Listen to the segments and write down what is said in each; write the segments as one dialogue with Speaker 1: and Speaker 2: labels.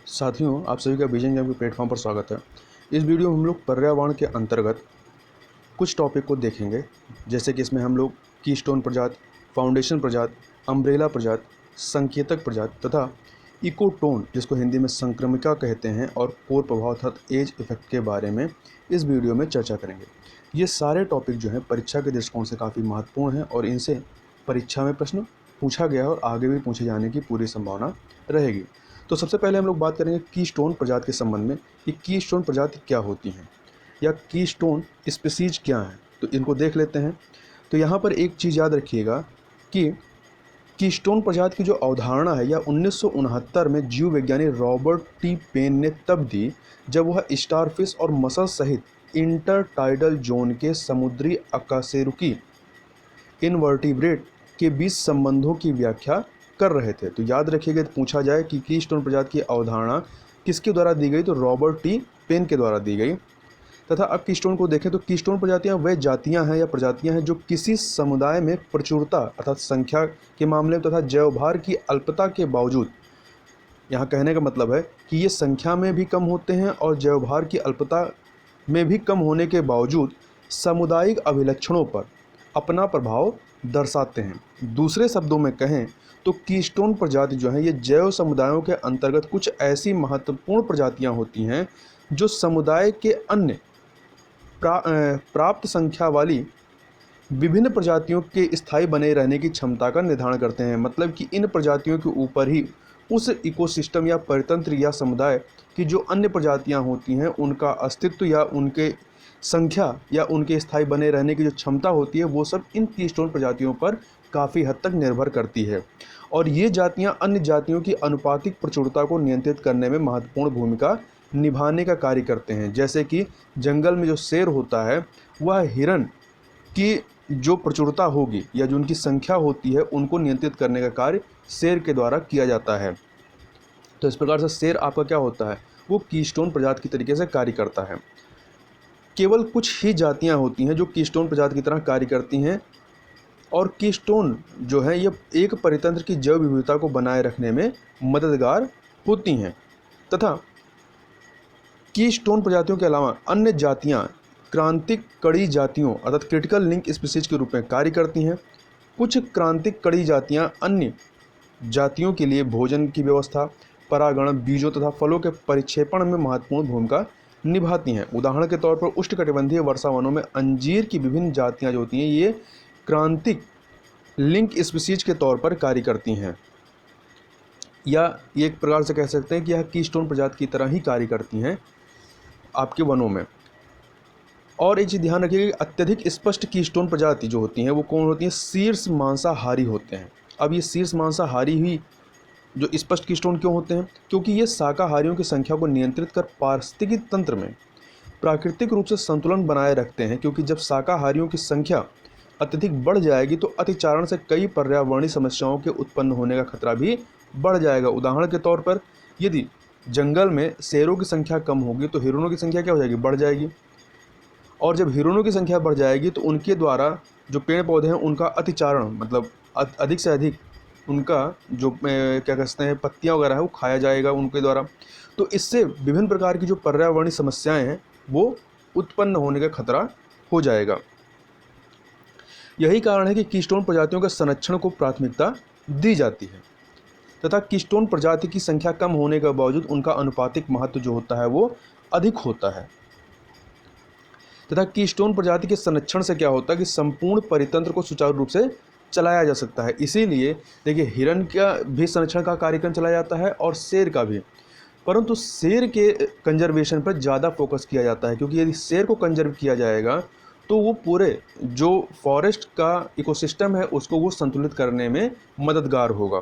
Speaker 1: साथियों, आप सभी का विजन जैम के प्लेटफॉर्म पर स्वागत है। इस वीडियो में हम लोग पर्यावरण के अंतर्गत कुछ टॉपिक को देखेंगे, जैसे कि इसमें हम लोग कीस्टोन प्रजाति, फाउंडेशन प्रजाति, अम्ब्रेला प्रजाति, संकेतक प्रजाति तथा इकोटोन, जिसको हिंदी में संक्रमिका कहते हैं, और कोर प्रभाव अर्थात एज इफेक्ट के बारे में इस वीडियो में चर्चा करेंगे। ये सारे टॉपिक जो हैं परीक्षा के दृष्टिकोण से काफ़ी महत्वपूर्ण हैं और इनसे परीक्षा में प्रश्न पूछा गया है और आगे भी पूछे जाने की पूरी संभावना रहेगी। तो सबसे पहले हम लोग बात करेंगे कीस्टोन प्रजाति के संबंध में कि कीस्टोन प्रजाति क्या होती हैं या कीस्टोन स्पीसीज क्या हैं। तो इनको देख लेते हैं। तो यहाँ पर एक चीज़ याद रखिएगा कि कीस्टोन प्रजाति की जो अवधारणा है यह 1969 में जीव विज्ञानी रॉबर्ट टी पेन ने तब दी, जब वह स्टारफिश और मसल सहित इंटरटाइडल जोन के समुद्री अकशेरुकी इनवर्टिब्रेट के बीच संबंधों की व्याख्या कर रहे थे। तो याद रखिएगा, पूछा जाए कि कीस्टोन प्रजाति की अवधारणा किसके द्वारा दी गई, तो रॉबर्ट टी पेन के द्वारा दी गई। तथा अब कीस्टोन को देखें तो कीस्टोन प्रजातियां वह जातियां हैं या प्रजातियां हैं जो किसी समुदाय में प्रचुरता अर्थात संख्या के मामले में तथा जैवभार की अल्पता के बावजूद, यहाँ कहने का मतलब है कि ये संख्या में भी कम होते हैं और जैवभार की अल्पता में भी कम होने के बावजूद सामुदायिक अभिलक्षणों पर अपना प्रभाव दर्शाते हैं। दूसरे शब्दों में कहें तो कीस्टोन प्रजाति जो है ये जैव समुदायों के अंतर्गत कुछ ऐसी महत्वपूर्ण प्रजातियां होती हैं जो समुदाय के अन्य प्राप्त संख्या वाली विभिन्न प्रजातियों के स्थायी बने रहने की क्षमता का निर्धारण करते हैं। मतलब कि इन प्रजातियों के ऊपर ही उस इकोसिस्टम या परितंत्र या समुदाय की जो अन्य प्रजातियां होती हैं उनका अस्तित्व या उनके संख्या या उनके स्थायी बने रहने की जो क्षमता होती है वो सब इन कीस्टोन प्रजातियों पर काफ़ी हद तक निर्भर करती है। और ये जातियां अन्य जातियों की अनुपातिक प्रचुरता को नियंत्रित करने में महत्वपूर्ण भूमिका निभाने का कार्य करते हैं। जैसे कि जंगल में जो शेर होता है वह हिरन की जो प्रचुरता होगी या जो उनकी संख्या होती है उनको नियंत्रित करने का कार्य शेर के द्वारा किया जाता है। तो इस प्रकार से शेर आपका क्या होता है, वो कीस्टोन प्रजाति की तरीके से कार्य करता है। केवल कुछ ही जातियां होती हैं जो कीस्टोन प्रजाति की तरह कार्य करती हैं, और कीस्टोन जो है ये एक परितंत्र की जैव विविधता को बनाए रखने में मददगार होती हैं। तथा कीस्टोन प्रजातियों के अलावा अन्य जातियां क्रांतिक कड़ी जातियों अर्थात क्रिटिकल लिंक स्पीसीज के रूप में कार्य करती हैं। कुछ क्रांतिक कड़ी जातियां अन्य जातियों के लिए भोजन की व्यवस्था, परागण, बीजों तथा फलों के परिक्षेपण में महत्वपूर्ण भूमिका निभाती हैं। उदाहरण के तौर पर उष्णकटिबंधीय वर्षा वनों में अंजीर की विभिन्न जातियां जो होती हैं ये क्रांतिक लिंक स्पीसीज के तौर पर कार्य करती हैं, या एक प्रकार से कह सकते हैं कि यह कीस्टोन प्रजाति की तरह ही कार्य करती हैं आपके वनों में। और एक चीज़ ध्यान रखिएगा कि अत्यधिक स्पष्ट कीस्टोन प्रजाति जो होती हैं वो कौन होती हैं, शीर्ष मांसाहारी होते हैं। अब ये शीर्ष मांसाहारी ही जो स्पष्ट कीस्टोन क्यों होते हैं, क्योंकि ये शाकाहारियों की संख्या को नियंत्रित कर पारिस्थितिकी तंत्र में प्राकृतिक रूप से संतुलन बनाए रखते हैं। क्योंकि जब शाकाहारियों की संख्या अत्यधिक बढ़ जाएगी तो अतिचारण से कई पर्यावरणीय समस्याओं के उत्पन्न होने का खतरा भी बढ़ जाएगा। उदाहरण के तौर पर यदि जंगल में शेरों की संख्या कम होगी तो हिरणों की संख्या क्या हो जाएगी, बढ़ जाएगी। और जब हिरणों की संख्या बढ़ जाएगी तो उनके द्वारा जो पेड़ पौधे हैं उनका अतिचारण मतलब अधिक से अधिक उनका जो क्या कहते हैं पत्तियां वगैरह है वो खाया जाएगा उनके द्वारा। तो इससे विभिन्न प्रकार की जो पर्यावरणीय समस्याएं हैं वो उत्पन्न होने का खतरा हो जाएगा। यही कारण है कि कीस्टोन प्रजातियों के संरक्षण को प्राथमिकता दी जाती है तथा कीस्टोन प्रजाति की संख्या कम होने के बावजूद उनका अनुपातिक महत्व जो होता है वो अधिक होता है। तथा कीस्टोन प्रजाति के संरक्षण से क्या होता है कि संपूर्ण परितंत्र को सुचारू रूप से चलाया जा सकता है। इसीलिए देखिए हिरन का भी संरक्षण का कार्यक्रम चलाया जाता है और शेर का भी, परंतु शेर के कंजर्वेशन पर ज़्यादा फोकस किया जाता है, क्योंकि यदि शेर को कंजर्व किया जाएगा तो वो पूरे जो फॉरेस्ट का इकोसिस्टम है उसको वो संतुलित करने में मददगार होगा।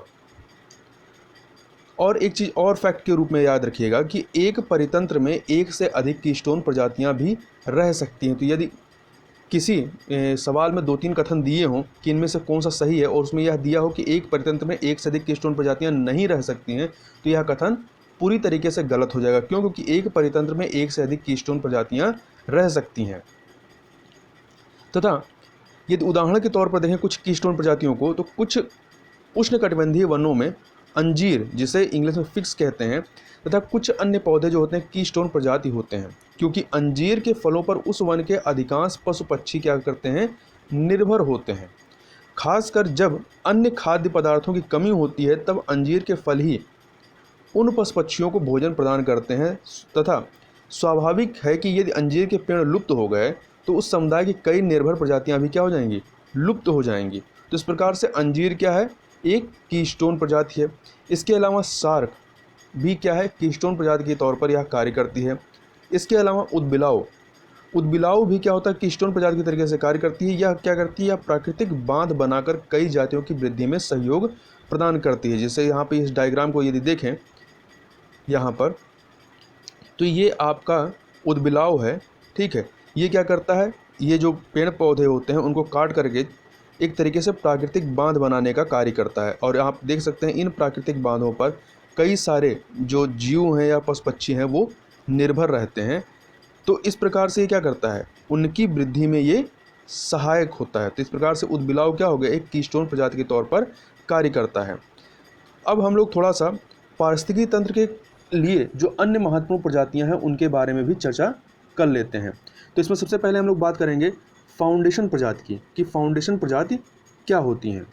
Speaker 1: और एक चीज़ और फैक्ट के रूप में याद रखिएगा कि एक परितंत्र में एक से अधिक कीस्टोन प्रजातियां भी रह सकती हैं। तो यदि किसी सवाल में 2-3 कथन दिए हों कि इनमें से कौन सा सही है और उसमें यह दिया हो कि एक परितंत्र में एक से अधिक कीस्टोन प्रजातियां नहीं रह सकती हैं, तो यह कथन पूरी तरीके से गलत हो जाएगा। क्यों? क्योंकि एक परितंत्र में एक से अधिक कीस्टोन प्रजातियां रह सकती हैं। तथा यदि उदाहरण के तौर पर देखें कुछ कीस्टोन प्रजातियों को, तो कुछ उष्णकटिबंधीय वनों में अंजीर जिसे इंग्लिश में फिक्स कहते हैं तथा कुछ अन्य पौधे जो होते हैं कीस्टोन प्रजाति होते हैं, क्योंकि अंजीर के फलों पर उस वन के अधिकांश पशु पक्षी क्या करते हैं, निर्भर होते हैं। खासकर जब अन्य खाद्य पदार्थों की कमी होती है तब अंजीर के फल ही उन पशु पक्षियों को भोजन प्रदान करते हैं तथा स्वाभाविक है कि यदि अंजीर के पेड़ लुप्त हो गए तो उस समुदाय की कई निर्भर प्रजातियां भी क्या हो जाएंगी, लुप्त हो जाएंगी। तो इस प्रकार से अंजीर क्या है, एक कीस्टोन प्रजाति है। इसके अलावा सार्क भी क्या है, कीस्टोन प्रजाति के तौर पर यह कार्य करती है। इसके अलावा उदबिलाव भी क्या होता है, कीस्टोन प्रजाति के तरीके से कार्य करती है। यह क्या करती है, यह प्राकृतिक बांध बनाकर कई जातियों की वृद्धि में सहयोग प्रदान करती है। जैसे यहाँ पे इस डायग्राम को यदि देखें यहाँ पर, तो ये आपका उदबिलाव है, ठीक है। ये क्या करता है, ये जो पेड़ पौधे होते हैं उनको काट करके एक तरीके से प्राकृतिक बांध बनाने का कार्य करता है। और आप देख सकते हैं इन प्राकृतिक बांधों पर कई सारे जो जीव हैं या पशु पक्षी हैं वो निर्भर रहते हैं। तो इस प्रकार से ये क्या करता है, उनकी वृद्धि में ये सहायक होता है। तो इस प्रकार से उदबिलाव क्या हो गया, एक कीस्टोन प्रजाति के तौर पर कार्य करता है। अब हम लोग थोड़ा सा पारिस्थितिकी तंत्र के लिए जो अन्य महत्वपूर्ण प्रजातियां हैं उनके बारे में भी चर्चा कर लेते हैं। तो इसमें सबसे पहले हम लोग बात करेंगे फाउंडेशन प्रजाति की, कि फाउंडेशन प्रजाति क्या होती हैं।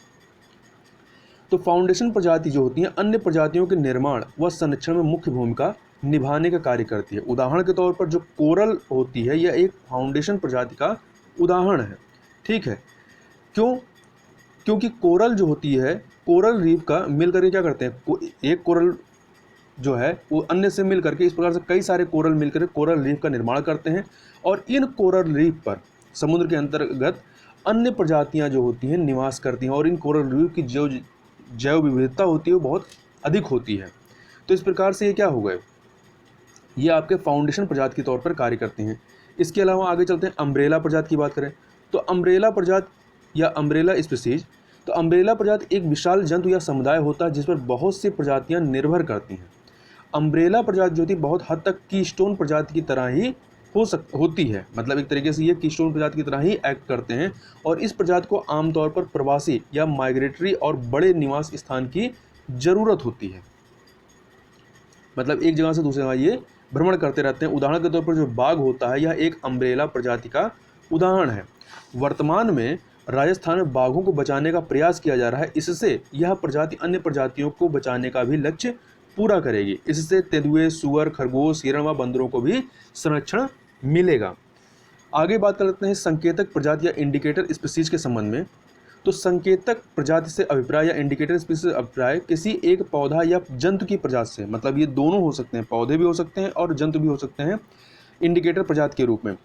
Speaker 1: तो फाउंडेशन प्रजाति जो होती हैं अन्य प्रजातियों के निर्माण व संरक्षण में मुख्य भूमिका निभाने का कार्य करती है। उदाहरण के तौर पर जो कोरल होती है यह एक फाउंडेशन प्रजाति का उदाहरण है, ठीक है। क्यों, क्योंकि कोरल जो होती है, कोरल रीफ का मिल करके क्या करते हैं, एक कोरल जो है वो अन्य से मिल करके इस प्रकार से कई सारे कोरल मिलकर कोरल रीफ का निर्माण करते हैं। और इन कोरल रीफ पर समुद्र के अंतर्गत अन्य प्रजातियां जो होती हैं निवास करती हैं और इन कोरल रीफ की जो जैव विविधता होती है वो बहुत अधिक होती है। तो इस प्रकार से ये क्या हो गए, ये आपके फाउंडेशन प्रजाति के तौर पर कार्य करते हैं। इसके अलावा आगे चलते हैं अम्ब्रेला प्रजाति की बात करें तो अम्ब्रेला प्रजाति या अम्ब्रेला स्पीसीज, तो अम्ब्रेला प्रजाति एक विशाल जंतु या समुदाय होता है जिस पर बहुत सी प्रजातियां निर्भर करती हैं। अम्ब्रेला प्रजाति जो थी बहुत हद तक कीस्टोन प्रजाति की तरह ही होती है, मतलब एक तरीके से ये कीस्टोन प्रजाति की तरह ही एक्ट करते हैं। और इस प्रजाति को आमतौर पर प्रवासी या माइग्रेटरी और बड़े निवास स्थान की जरूरत होती है, मतलब एक जगह से दूसरी जगह ये भ्रमण करते रहते हैं। उदाहरण के तौर पर जो बाघ होता है यह एक अम्ब्रेला प्रजाति का उदाहरण है। वर्तमान में राजस्थान में बाघों को बचाने का प्रयास किया जा रहा है, इससे यह प्रजाति अन्य प्रजातियों को बचाने का भी लक्ष्य पूरा करेगी। इससे तेंदुए, सुअर, खरगोश, हिरण व बंदरों को भी संरक्षण मिलेगा। आगे बात कर लेते हैं संकेतक प्रजाति या इंडिकेटर स्पीसीज के संबंध में। तो संकेतक प्रजाति से अभिप्राय या इंडिकेटर स्पीसीज से अभिप्राय किसी एक पौधा या जंतु की प्रजाति से, मतलब ये दोनों हो सकते हैं, पौधे भी हो सकते हैं और जंतु भी हो सकते हैं इंडिकेटर प्रजाति के रूप में।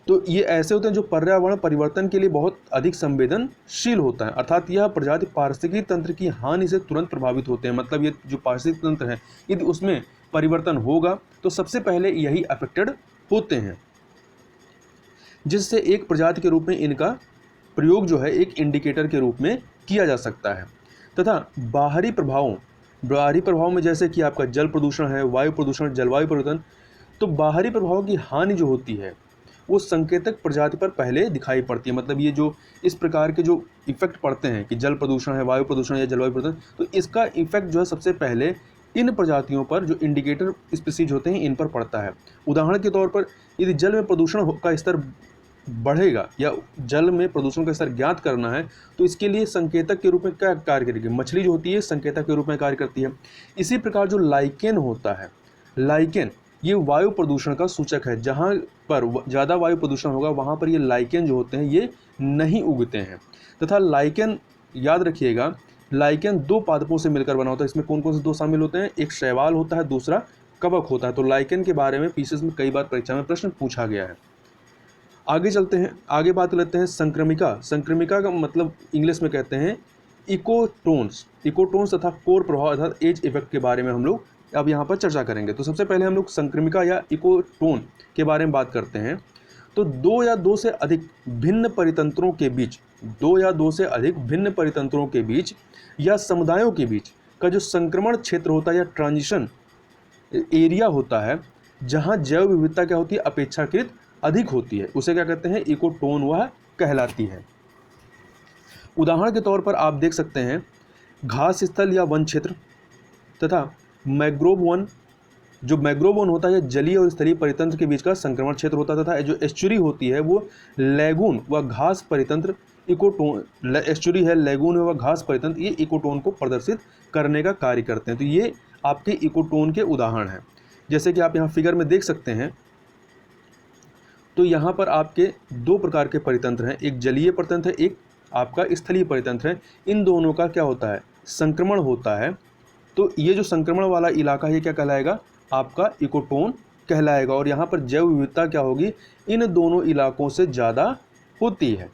Speaker 1: तो ये ऐसे होते हैं जो पर्यावरण परिवर्तन के लिए बहुत अधिक संवेदनशील होता है, अर्थात यह प्रजाति पारिस्थितिकी तंत्र की हानि से तुरंत प्रभावित होते हैं। मतलब ये जो पारिस्थितिक तंत्र है यदि उसमें परिवर्तन होगा तो सबसे पहले यही अफेक्टेड होते हैं, जिससे एक प्रजाति के रूप में इनका प्रयोग जो है एक इंडिकेटर के रूप में किया जा सकता है। तथा बाहरी प्रभावों में जैसे कि आपका जल प्रदूषण है, वायु प्रदूषण, जलवायु परिवर्तन, तो बाहरी प्रभावों की हानि जो होती है वो संकेतक प्रजाति पर पहले दिखाई पड़ती है। मतलब ये जो इस प्रकार के जो इफेक्ट पड़ते हैं कि जल प्रदूषण है, वायु प्रदूषण या जलवायु परिवर्तन, तो इसका इफेक्ट जो है सबसे पहले इन प्रजातियों पर जो इंडिकेटर स्पीसीज होते हैं इन पर पड़ता है। उदाहरण के तौर पर यदि जल में प्रदूषण का स्तर बढ़ेगा या जल में प्रदूषण का स्तर ज्ञात करना है तो इसके लिए संकेतक के रूप में क्या कार्य करेगी, मछली जो होती है संकेतक के रूप में कार्य करती है। इसी प्रकार जो लाइकेन होता है, लाइकेन ये वायु प्रदूषण का सूचक है। जहाँ पर ज़्यादा वायु प्रदूषण होगा वहाँ पर ये लाइकेन जो होते हैं ये नहीं उगते हैं। तथा लाइकेन याद रखिएगा, लाइकेन दो पादपों से मिलकर बना होता है। इसमें कौन कौन से दो शामिल होते हैं, एक शैवाल होता है, दूसरा कवक होता है। तो लाइकेन के बारे में पीसीएस में कई बार परीक्षा में प्रश्न पूछा गया है। आगे चलते हैं, आगे बात लेते हैं संक्रमिका। संक्रमिका का मतलब इंग्लिश में कहते हैं इकोटोन्स तथा कोर प्रभाव अर्थात एज इफेक्ट के बारे में हम लोग अब यहाँ पर चर्चा करेंगे। तो सबसे पहले हम लोग संक्रमिका या इकोटोन के बारे में बात करते हैं। तो दो या दो से अधिक भिन्न परितंत्रों के बीच या समुदायों के बीच का जो संक्रमण क्षेत्र होता है या ट्रांजिशन एरिया होता है, जहाँ जैव विविधता क्या होती है, अपेक्षाकृत अधिक होती है, उसे क्या कहते हैं, इकोटोन वह कहलाती है। उदाहरण के तौर पर आप देख सकते हैं घास स्थल या वन क्षेत्र, तथा मैंग्रोव वन, जो मैंग्रोव वन होता है जलीय और स्थलीय परितंत्र के बीच का संक्रमण क्षेत्र होता है, तथा जो एस्चुरी होती है वो लैगून व घास परितंत्र इकोटोन, एस्चुरी है, लैगून व घास परितंत्र, ये इकोटोन को प्रदर्शित करने का कार्य करते हैं। तो ये आपके इकोटोन के उदाहरण हैं। जैसे कि आप यहाँ फिगर में देख सकते हैं, तो यहाँ पर आपके दो प्रकार के परितंत्र हैं, एक जलीय परितंत्र है, एक आपका स्थलीय परितंत्र है। इन दोनों का क्या होता है, संक्रमण होता है। तो ये जो संक्रमण वाला इलाका है, ये क्या कहलाएगा, आपका इकोटोन कहलाएगा। और यहाँ पर जैव विविधता क्या होगी, इन दोनों इलाकों से ज़्यादा होती है।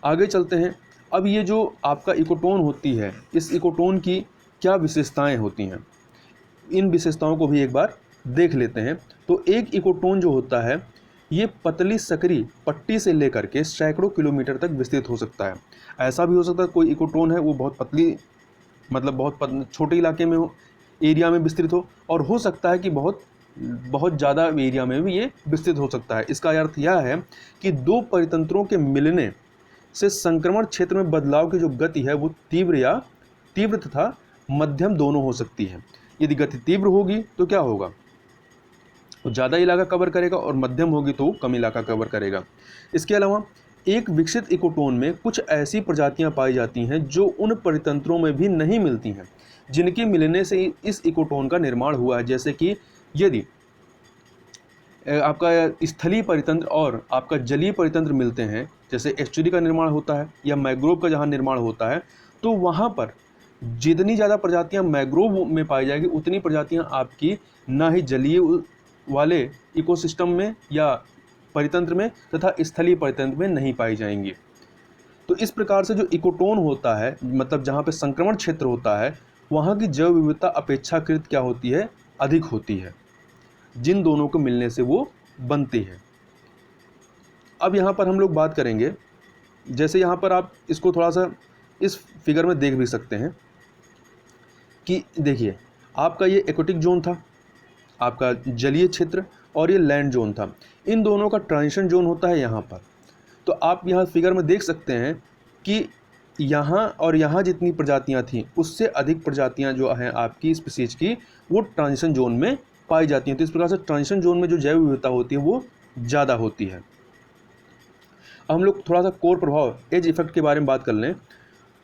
Speaker 1: आगे चलते हैं। अब ये जो आपका इकोटोन होती है, इस इकोटोन की क्या विशेषताएं होती हैं, इन विशेषताओं को भी एक बार देख लेते हैं। तो एक इकोटोन जो होता है, ये पतली सकरी पट्टी से लेकर के सैकड़ों किलोमीटर तक विस्तृत हो सकता है। ऐसा भी हो सकता है कोई इकोटोन है वो बहुत पतली, मतलब बहुत छोटे इलाके में हो, एरिया में विस्तृत हो, और हो सकता है कि बहुत ज़्यादा एरिया में भी ये विस्तृत हो सकता है। इसका अर्थ यह है कि दो परितंत्रों के मिलने से संक्रमण क्षेत्र में बदलाव की जो गति है वो तीव्र तथा मध्यम दोनों हो सकती है। यदि गति तीव्र होगी तो क्या होगा, वो ज़्यादा इलाका कवर करेगा, और मध्यम होगी तो कम इलाका कवर करेगा। इसके अलावा एक विकसित इकोटोन में कुछ ऐसी प्रजातियां पाई जाती हैं जो उन परितंत्रों में भी नहीं मिलती हैं जिनके मिलने से इस इकोटोन का निर्माण हुआ है। जैसे कि यदि आपका स्थलीय परितंत्र और आपका जलीय परितंत्र मिलते हैं, जैसे एस्चुरी का निर्माण होता है या मैंग्रोव का जहाँ निर्माण होता है, तो वहाँ पर जितनी ज़्यादा प्रजातियाँ मैंग्रोव में पाई जाएगी उतनी प्रजातियाँ आपकी ना ही जलीय वाले इकोसिस्टम में या परितंत्र में तथा स्थलीय परितंत्र में नहीं पाई जाएंगी। तो इस प्रकार से जो इकोटोन होता है, मतलब जहाँ पे संक्रमण क्षेत्र होता है, वहाँ की जैव विविधता अपेक्षाकृत क्या होती है, अधिक होती है, जिन दोनों को मिलने से वो बनती है। अब यहाँ पर हम लोग बात करेंगे, जैसे यहाँ पर आप इसको थोड़ा सा इस फिगर में देख भी सकते हैं कि देखिए आपका ये एक्वेटिक जोन था, आपका जलीय क्षेत्र, और ये लैंड जोन था। इन दोनों का ट्रांजिशन जोन होता है यहाँ पर। तो आप यहाँ फिगर में देख सकते हैं कि यहाँ और यहाँ जितनी प्रजातियाँ थीं उससे अधिक प्रजातियाँ जो हैं आपकी स्पीशीज की वो ट्रांजिशन जोन में पाई जाती हैं। तो इस प्रकार से ट्रांजिशन जोन में जो जैव विविधता होती है वो ज़्यादा होती है। अब हम लोग थोड़ा सा कोर प्रभाव, एज इफेक्ट के बारे में बात कर लें।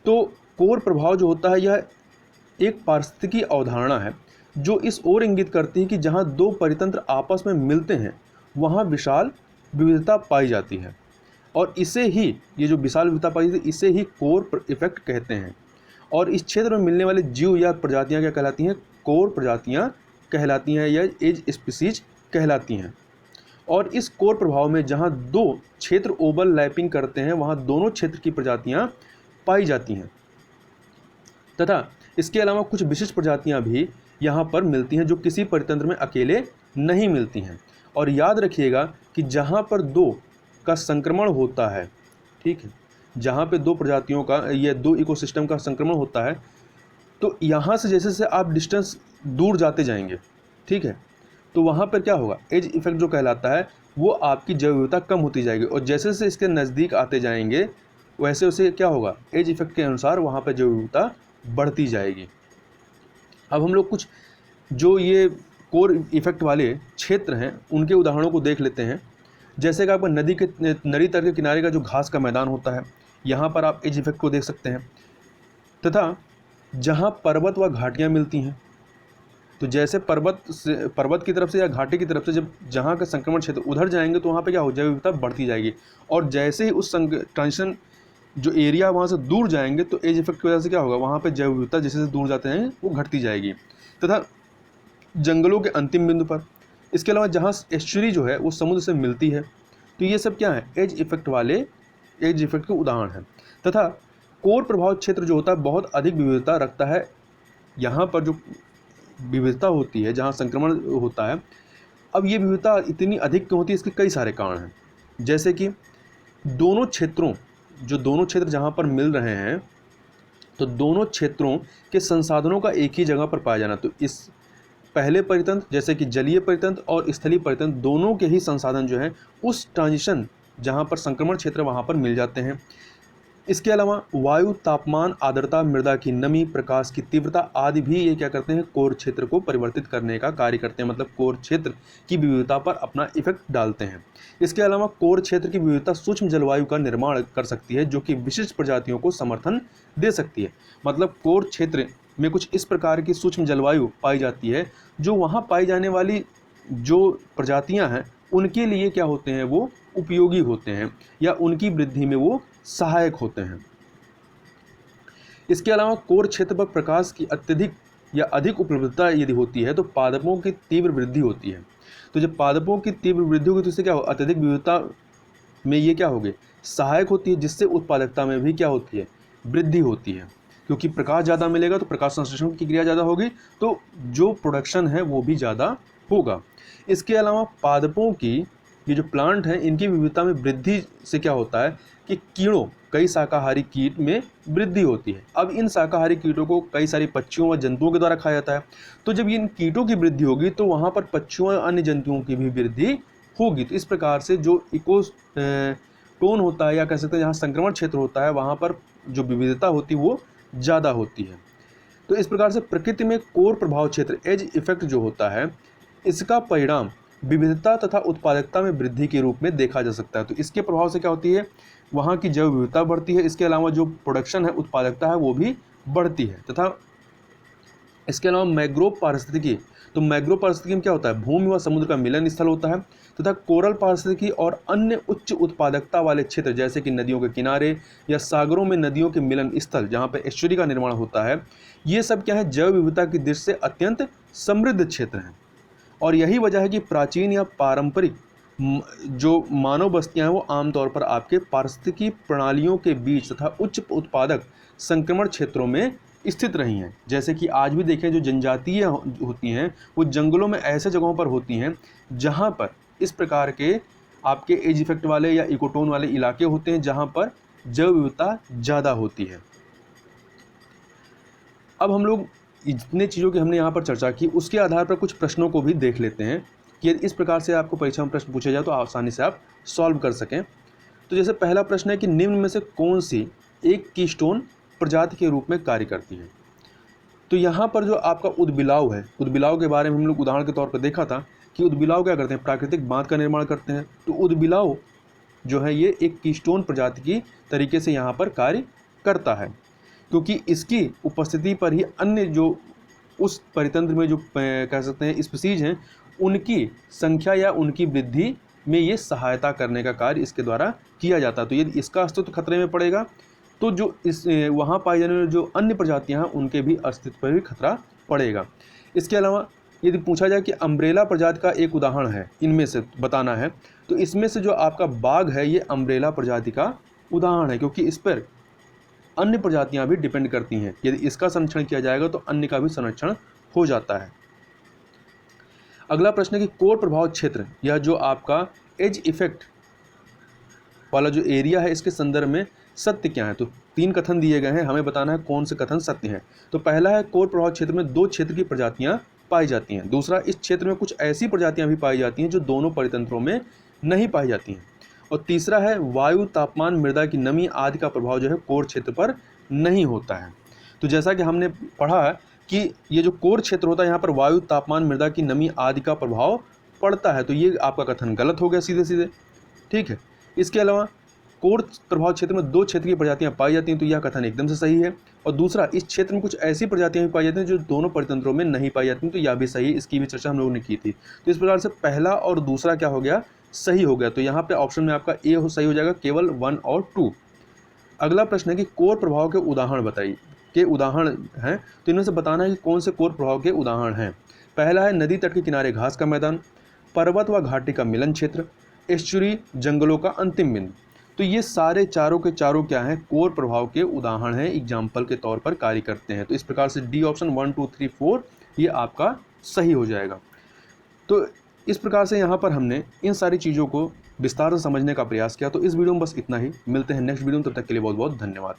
Speaker 1: तो कोर प्रभाव जो होता है यह एक पारिस्थितिकी अवधारणा है जो इस ओर इंगित करती है कि जहाँ दो परितंत्र आपस में मिलते हैं वहाँ विशाल विविधता पाई जाती है, और इसे ही, ये जो विशाल विविधता पाई जाती है, इसे ही कोर इफेक्ट कहते हैं। और इस क्षेत्र में मिलने वाले जीव या प्रजातियाँ क्या कहलाती हैं, कोर प्रजातियाँ कहलाती हैं या एज स्पीशीज कहलाती हैं। और इस कोर प्रभाव में जहाँ दो क्षेत्र ओवरलैपिंग करते हैं वहाँ दोनों क्षेत्र की प्रजातियाँ पाई जाती हैं, तथा इसके अलावा कुछ विशिष्ट प्रजातियाँ भी यहाँ पर मिलती हैं जो किसी परितंत्र में अकेले नहीं मिलती हैं। और याद रखिएगा कि जहाँ पर दो का संक्रमण होता है, ठीक है, जहाँ पे दो प्रजातियों का या दो इकोसिस्टम का संक्रमण होता है, तो यहाँ से जैसे जैसे आप डिस्टेंस दूर जाते जाएंगे, ठीक है, तो वहाँ पर क्या होगा, एज इफेक्ट जो कहलाता है वो आपकी जैव विविधता कम होती जाएगी, और जैसे जैसे इसके नज़दीक आते जाएंगे वैसे वैसे क्या होगा, एज इफेक्ट के अनुसार वहाँ पर जैव विविधता बढ़ती जाएगी। अब हम लोग कुछ जो ये कोर इफेक्ट वाले क्षेत्र हैं उनके उदाहरणों को देख लेते हैं। जैसे कि आपका नदी तट के किनारे का जो घास का मैदान होता है, यहाँ पर आप एज इफेक्ट को देख सकते हैं। तथा जहाँ पर्वत व घाटियाँ मिलती हैं, तो जैसे पर्वत की तरफ से या घाटी की तरफ से जब जहाँ का संक्रमण क्षेत्र उधर जाएंगे तो वहाँ पे क्या हो, जैव विविधता बढ़ती जाएगी। और जैसे ही उस ट्रांजिशन जो एरिया वहाँ से दूर जाएंगे तो एज इफेक्ट की वजह से क्या होगा, वहाँ पे जैव विविधता जैसे जैसे दूर जाते हैं वो घटती जाएगी। तथा जंगलों के अंतिम बिंदु पर, इसके अलावा जहाँ एस्चुरी जो है वो समुद्र से मिलती है, तो ये सब क्या है, एज इफेक्ट के उदाहरण हैं। तथा कोर प्रभाव क्षेत्र जो होता है बहुत अधिक विविधता रखता है। यहाँ पर जो विविधता होती है जहाँ संक्रमण होता है, अब ये विविधता इतनी अधिक क्यों होती है, इसके कई सारे कारण हैं। जैसे कि दोनों क्षेत्र जहाँ पर मिल रहे हैं, तो दोनों क्षेत्रों के संसाधनों का एक ही जगह पर पाया जाना। तो इस पहले परितंत्र जैसे कि जलीय परितंत्र और स्थलीय परितंत्र दोनों के ही संसाधन जो हैं उस ट्रांजिशन जहाँ पर संक्रमण क्षेत्र वहाँ पर मिल जाते हैं। इसके अलावा वायु, तापमान, आर्द्रता, मृदा की नमी, प्रकाश की तीव्रता आदि भी ये क्या करते हैं, कोर क्षेत्र को परिवर्तित करने का कार्य करते हैं, मतलब कोर क्षेत्र की विविधता पर अपना इफेक्ट डालते हैं। इसके अलावा कोर क्षेत्र की विविधता सूक्ष्म जलवायु का निर्माण कर सकती है, जो कि विशिष्ट प्रजातियों को समर्थन दे सकती है। मतलब कोर क्षेत्र में कुछ इस प्रकार की सूक्ष्म जलवायु पाई जाती है, जो वहाँ पाई जाने वाली जो प्रजातियाँ हैं उनके लिए क्या होते हैं, वो उपयोगी होते हैं या उनकी वृद्धि में वो सहायक होते हैं। इसके अलावा कोर क्षेत्र पर प्रकाश की अत्यधिक या अधिक उपलब्धता यदि होती है तो पादपों की तीव्र वृद्धि होती है। तो जब पादपों की तीव्र वृद्धि होगी तो इससे क्या हो, अत्यधिक विविधता में ये क्या होगी, सहायक होती है, जिससे उत्पादकता में भी क्या होती है, वृद्धि होती है। क्योंकि प्रकाश ज़्यादा मिलेगा तो प्रकाश संश्लेषण की क्रिया ज़्यादा होगी, तो जो प्रोडक्शन है वो भी ज़्यादा होगा। इसके अलावा पादपों की ये जो प्लांट है इनकी विविधता में वृद्धि से क्या होता है कि कीड़ों, कई शाकाहारी कीट में वृद्धि होती है। अब इन शाकाहारी कीटों को कई सारी पक्षियों व जंतुओं के द्वारा खाया जाता है, तो जब इन कीटों की वृद्धि होगी तो वहाँ पर पक्षियों और अन्य जंतुओं की भी वृद्धि होगी। तो इस प्रकार से जो इको टोन होता है या कह सकते हैं जहाँ संक्रमण क्षेत्र होता है वहाँ पर जो विविधता होती है वो ज़्यादा होती है। तो इस प्रकार से प्रकृति में कोर प्रभाव क्षेत्र, एज इफेक्ट जो होता है, इसका परिणाम विविधता तथा उत्पादकता में वृद्धि के रूप में देखा जा सकता है। तो इसके प्रभाव से क्या होती है, वहाँ की जैव विविधता बढ़ती है, इसके अलावा जो प्रोडक्शन है, उत्पादकता है, वो भी बढ़ती है। तथा इसके अलावा मैंग्रोव पारिस्थितिकी, तो मैंग्रोव पारिस्थितिकी में क्या होता है, भूमि व समुद्र का मिलन स्थल होता है। तथा कोरल पारिस्थितिकी और अन्य उच्च उत्पादकता वाले क्षेत्र जैसे कि नदियों के किनारे या सागरों में नदियों के मिलन स्थल जहाँ पर एस्चुरी का निर्माण होता है, ये सब क्या है, जैव विविधता की दृष्टि से अत्यंत समृद्ध क्षेत्र हैं। और यही वजह है कि प्राचीन या पारंपरिक जो मानव बस्तियां हैं वो आमतौर पर आपके पारिस्थितिकी प्रणालियों के बीच तथा उच्च उत्पादक संक्रमण क्षेत्रों में स्थित रही हैं। जैसे कि आज भी देखें, जो जनजातीय होती हैं वो जंगलों में ऐसे जगहों पर होती हैं जहां पर इस प्रकार के आपके एज इफेक्ट वाले या इकोटोन वाले इलाके होते हैं, जहां पर जैव विविधता ज़्यादा होती है। अब हम लोग जितने चीज़ों की हमने यहाँ पर चर्चा की उसके आधार पर कुछ प्रश्नों को भी देख लेते हैं कि इस प्रकार से आपको परीक्षा में प्रश्न पूछे जाए तो आसानी से आप सॉल्व कर सकें। तो जैसे पहला प्रश्न है कि निम्न में से कौन सी एक कीस्टोन प्रजाति के रूप में कार्य करती है। तो यहाँ पर जो आपका उदबिलाव है, उदबिलाव के बारे में हम लोग उदाहरण के तौर पर देखा था कि उदबिलाव क्या करते हैं, प्राकृतिक बांध का निर्माण करते हैं। तो उदबिलाव जो है ये एक कीस्टोन प्रजाति की तरीके से यहाँ पर कार्य करता है, क्योंकि इसकी उपस्थिति पर ही अन्य जो उस परितंत्र में जो कह सकते हैं स्पीसीज हैं उनकी संख्या या उनकी वृद्धि में ये सहायता करने का कार्य इसके द्वारा किया जाता है। तो यदि इसका अस्तित्व खतरे में पड़ेगा तो जो इस वहाँ पाई जाने वाली जो अन्य प्रजातियाँ हैं उनके भी अस्तित्व पर भी खतरा पड़ेगा। इसके अलावा यदि पूछा जाए कि अम्ब्रेला प्रजाति का एक उदाहरण है इनमें से बताना है, तो इसमें से जो आपका बाघ है ये अम्ब्रेला प्रजाति का उदाहरण है, क्योंकि इस पर अन्य प्रजातियां भी डिपेंड करती हैं। यदि इसका संरक्षण किया जाएगा तो अन्य का भी संरक्षण हो जाता है। अगला प्रश्न है कि कोर प्रभाव क्षेत्र या जो आपका एज इफेक्ट वाला जो एरिया है इसके संदर्भ में सत्य क्या है। तो 3 कथन दिए गए हैं, हमें बताना है कौन से कथन सत्य हैं। तो पहला है कोर प्रभाव क्षेत्र में 2 क्षेत्र की प्रजातियां पाई जाती हैं। दूसरा, इस क्षेत्र में कुछ ऐसी प्रजातियां भी पाई जाती हैं जो दोनों परितंत्रों में नहीं पाई जाती हैं। और तीसरा है वायु, तापमान, मृदा की नमी आदि का प्रभाव जो है कोर क्षेत्र पर नहीं होता है। तो जैसा कि हमने पढ़ा कि ये जो कोर क्षेत्र होता है यहाँ पर वायु, तापमान, मृदा की नमी आदि का प्रभाव पड़ता है, तो ये आपका कथन गलत हो गया सीधे सीधे, ठीक है। इसके अलावा कोर प्रभाव क्षेत्र में 2 क्षेत्र की प्रजातियां पाई जाती हैं, तो यह कथन एकदम से सही है। और दूसरा, इस क्षेत्र में कुछ ऐसी प्रजातियां भी पाई जाती हैं जो दोनों परितंत्रों में नहीं पाई जाती हैं, तो यह भी सही है, इसकी भी चर्चा हम लोगों ने की थी। तो इस प्रकार से पहला और दूसरा क्या हो गया, सही हो गया। तो यहाँ पे ऑप्शन में आपका ए सही हो जाएगा, केवल 1 और 2। अगला प्रश्न है कि कोर प्रभाव के उदाहरण बताइए, के उदाहरण हैं, तो इनमें से बताना है कि कौन से कोर प्रभाव के उदाहरण हैं। पहला है नदी तट के किनारे घास का मैदान, पर्वत व घाटी का मिलन क्षेत्र, एस्चुरी, जंगलों का अंतिम बिंदु। तो ये सारे चारों के चारों क्या हैं, कोर प्रभाव के उदाहरण हैं, एग्जाम्पल के तौर पर कार्य करते हैं। तो इस प्रकार से डी ऑप्शन 1, 2, 3, 4 ये आपका सही हो जाएगा। तो इस प्रकार से यहाँ पर हमने इन सारी चीज़ों को विस्तार से समझने का प्रयास किया। तो इस वीडियो में बस इतना ही, मिलते हैं नेक्स्ट वीडियो में, तब तक के लिए बहुत बहुत धन्यवाद।